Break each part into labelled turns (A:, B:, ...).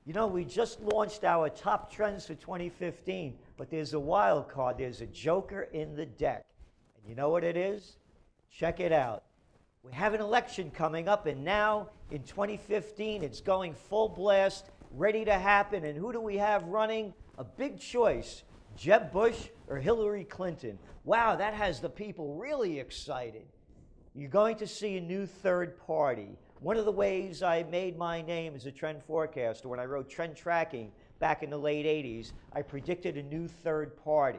A: You know, we just launched our top trends for 2015, but there's a wild card. There's a joker in the deck. And you know what it is? Check it out. We have an election coming up, and now in 2015, it's going full blast, ready to happen. And who do we have running? A big choice, Jeb Bush or Hillary Clinton. Wow, that has the people really excited. You're going to see a new third party. One of the ways I made my name as a trend forecaster, when I wrote Trend Tracking back in the late 80s, I predicted a new third party.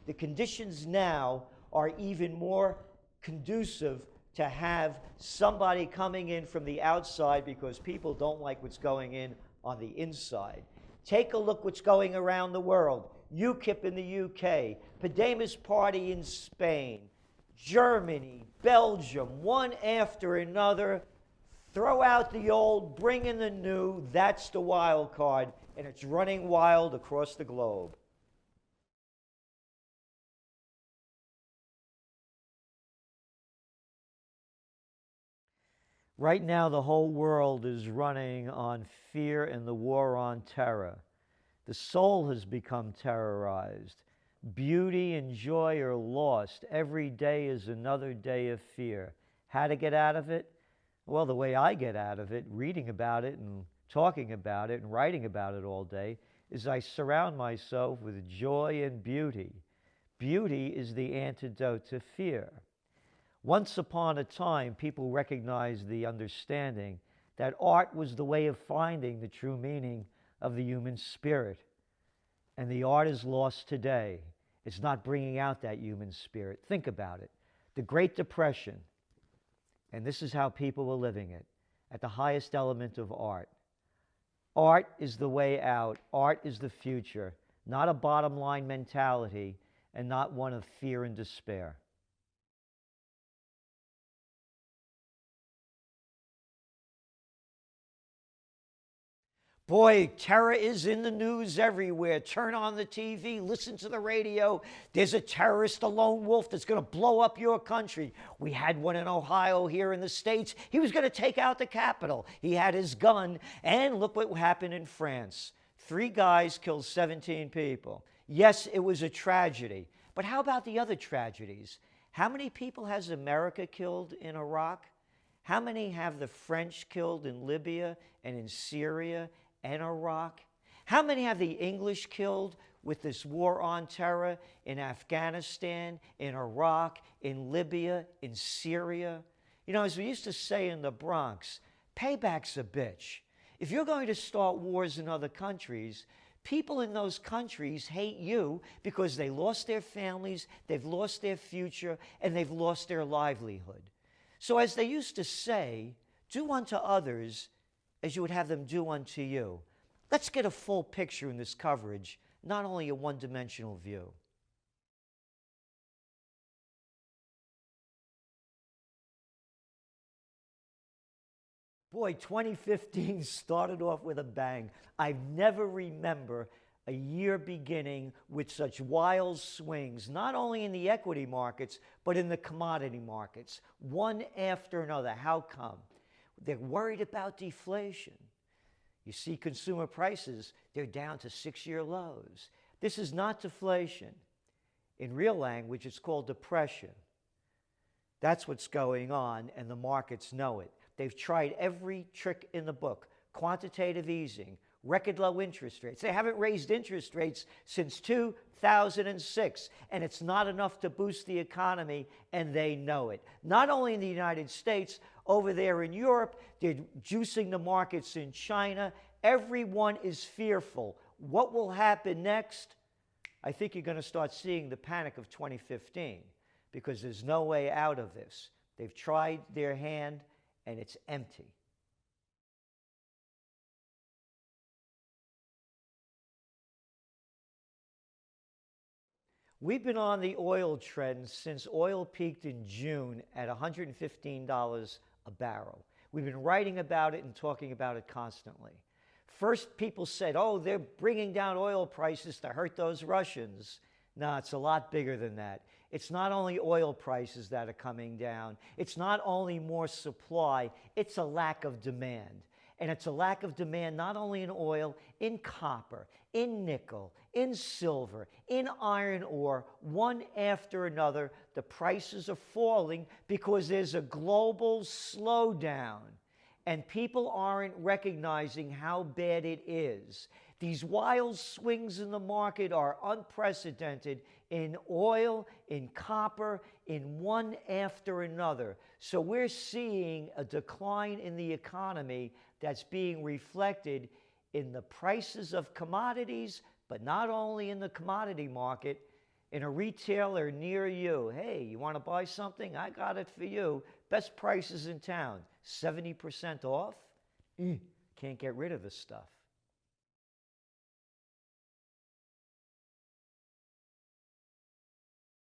A: The conditions now are even more conducive to have somebody coming in from the outside because people don't like what's going in on the inside. Take a look what's going around the world. UKIP in the UK, Podemos Party in Spain, Germany, Belgium, one after another. Throw out the old, bring in the new. That's the wild card, and it's running wild across the globe. Right now, the whole world is running on fear and the war on terror. The soul has become terrorized. Beauty and joy are lost. Every day is another day of fear. How to get out of it? Well, the way I get out of it, reading about it and talking about it and writing about it all day, is I surround myself with joy and beauty. Beauty is the antidote to fear. Once upon a time, people recognized the understanding that art was the way of finding the true meaning of the human spirit. And the art is lost today. It's not bringing out that human spirit. Think about it. The Great Depression, and this is how people were living it, at the highest element of art. Art is the way out. Art is the future, not a bottom line mentality and not one of fear and despair. Boy, terror is in the news everywhere. Turn on the TV, listen to the radio. There's a terrorist, a lone wolf that's going to blow up your country. We had one in Ohio here in the States. He was going to take out the Capitol. He had his gun, and look what happened in France. 3 guys killed 17 people. Yes, it was a tragedy. But how about the other tragedies? How many people has America killed in Iraq? How many have the French killed in Libya and in Syria and Iraq? How many have the English killed with this war on terror in Afghanistan, in Iraq, in Libya, in Syria? You know, as we used to say in the Bronx, payback's a bitch. If you're going to start wars in other countries, people in those countries hate you because they lost their families, they've lost their future, and they've lost their livelihood. So as they used to say, do unto others as you would have them do unto you. Let's get a full picture in this coverage, not only a one-dimensional view. Boy, 2015 started off with a bang. I never remember a year beginning with such wild swings, not only in the equity markets, but in the commodity markets, one after another. How come? They're worried about deflation. You see consumer prices, they're down to 6-year lows. This is not deflation. In real language, it's called depression. That's what's going on, and the markets know it. They've tried every trick in the book. Quantitative easing, record low interest rates. They haven't raised interest rates since 2006, and it's not enough to boost the economy, and they know it. Not only in the United States, over there in Europe, they're juicing the markets in China. Everyone is fearful. What will happen next? I think you're going to start seeing the panic of 2015 because there's no way out of this. They've tried their hand, and it's empty. We've been on the oil trend since oil peaked in June at $115 a barrel. We've been writing about it and talking about it constantly. First, people said, oh, they're bringing down oil prices to hurt those Russians. No, it's a lot bigger than that. It's not only oil prices that are coming down. It's not only more supply. It's a lack of demand. And it's a lack of demand not only in oil, in copper, in nickel, in silver, in iron ore, one after another. The prices are falling because there's a global slowdown. And people aren't recognizing how bad it is. These wild swings in the market are unprecedented in oil, in copper, in one after another. So we're seeing a decline in the economy that's being reflected in the prices of commodities, but not only in the commodity market, in a retailer near you. Hey, you want to buy something? I got it for you. Best prices in town, 70% off. Can't get rid of this stuff.